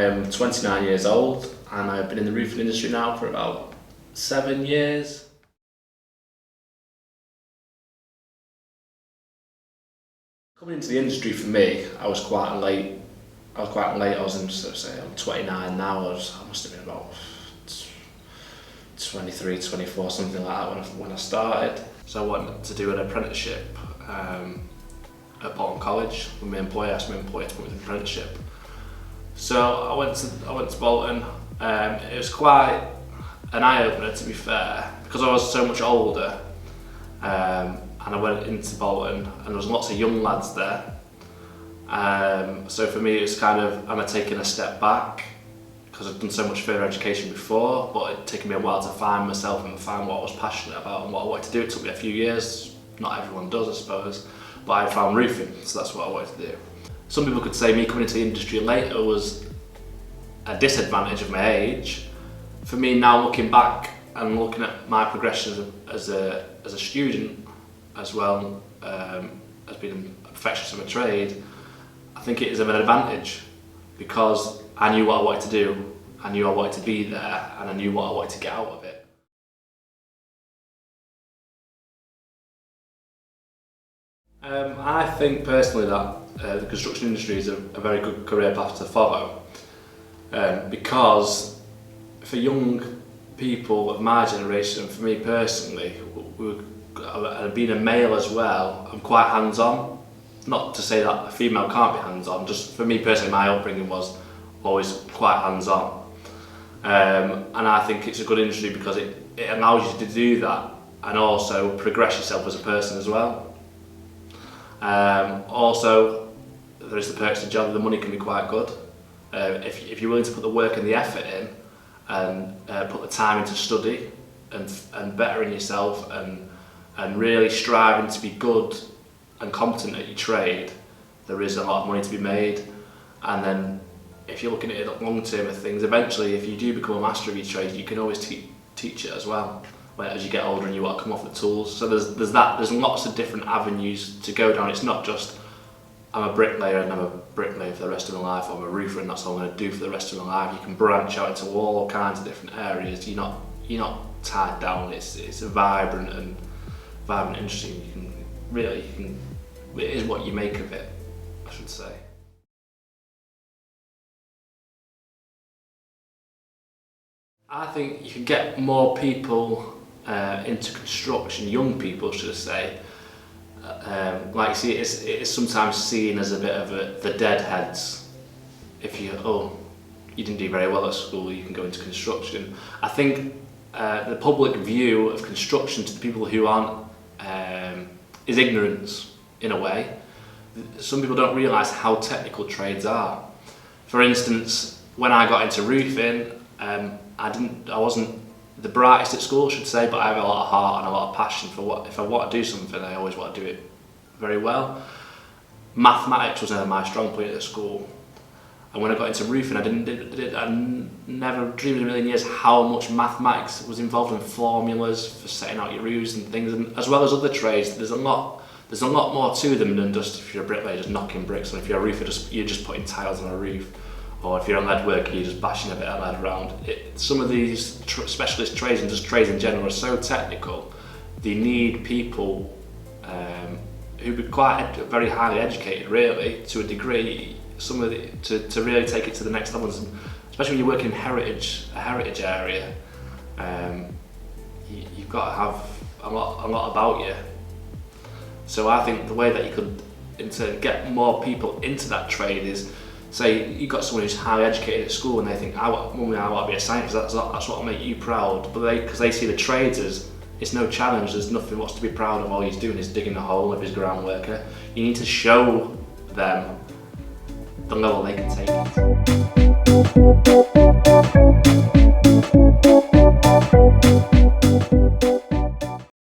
I am 29 years old and I've been in the roofing industry now for about 7 years. Coming into the industry for me, I was quite late. I was in, say, I'm 29 now. I must have been about 23, 24, something like that when I started. So I wanted to do an apprenticeship at Bolton College. When my employer asked my employer to put me in an apprenticeship. So I went to Bolton. It was quite an eye-opener, to be fair, because I was so much older. And I went into Bolton and there was lots of young lads there. So for me it was kind of, am I taking a step back? Because I've done so much further education before, but it taken me a while to find myself and find what I was passionate about and what I wanted to do. It took me a few years, not everyone does I suppose, but I found roofing, so that's what I wanted to do. Some people could say me coming into the industry later was a disadvantage of my age. For me now, looking back and looking at my progression as a student as well as being a perfectionist of a trade, I think it is of an advantage because I knew what I wanted to do, I knew I wanted to be there, and I knew what I wanted to get out of it. I think personally that the construction industry is a very good career path to follow because for young people of my generation, and for me personally, and being a male as well, I'm quite hands-on. Not to say that a female can't be hands-on, just for me personally, my upbringing was always quite hands-on. And I think it's a good industry because it allows you to do that and also progress yourself as a person as well. Also, there is the perks of the job, the money can be quite good. If you're willing to put the work and the effort in and put the time into study and bettering yourself and really striving to be good and competent at your trade, there is a lot of money to be made. And then if you're looking at it long term of things, eventually if you do become a master of your trade, you can always teach it as well as you get older and you want to come off the tools. So there's lots of different avenues to go down. It's not just I'm a bricklayer and I'm a bricklayer for the rest of my life, or I'm a roofer and that's all I'm going to do for the rest of my life. You can branch out into all kinds of different areas. You're not tied down. It's a vibrant industry. It is what you make of it, I should say. I think you can get more people into construction, young people should I say. Like you see, it is sometimes seen as a bit of the deadheads. If you didn't do very well at school, you can go into construction. I think the public view of construction to the people who aren't is ignorance in a way. Some people don't realise how technical trades are. For instance, when I got into roofing, I wasn't the brightest at school, I should say, but I have a lot of heart and a lot of passion for if I want to do something, I always want to do it very well. Mathematics was never my strong point at school. And when I got into roofing, I never dreamed in a million years how much mathematics was involved in formulas for setting out your roofs and things, and as well as other trades. There's a lot more to them than just if you're a bricklayer just knocking bricks, and if you're a roofer you're just putting tiles on a roof, or if you're a lead worker you're just bashing a bit of lead around. Some of these specialist trades and just trades in general are so technical. They need people who are quite very highly educated, really, to a degree. To really take it to the next level, especially when you work in a heritage area, you've got to have a lot about you. So I think the way that you could get more people into that trade is, say you've got someone who's highly educated at school and they think, I want to be a scientist, that's what will make you proud, but because they see the trades as it's no challenge, there's nothing what's to be proud of, all he's doing is digging a hole if he's a ground worker. You need to show them the level they can take it.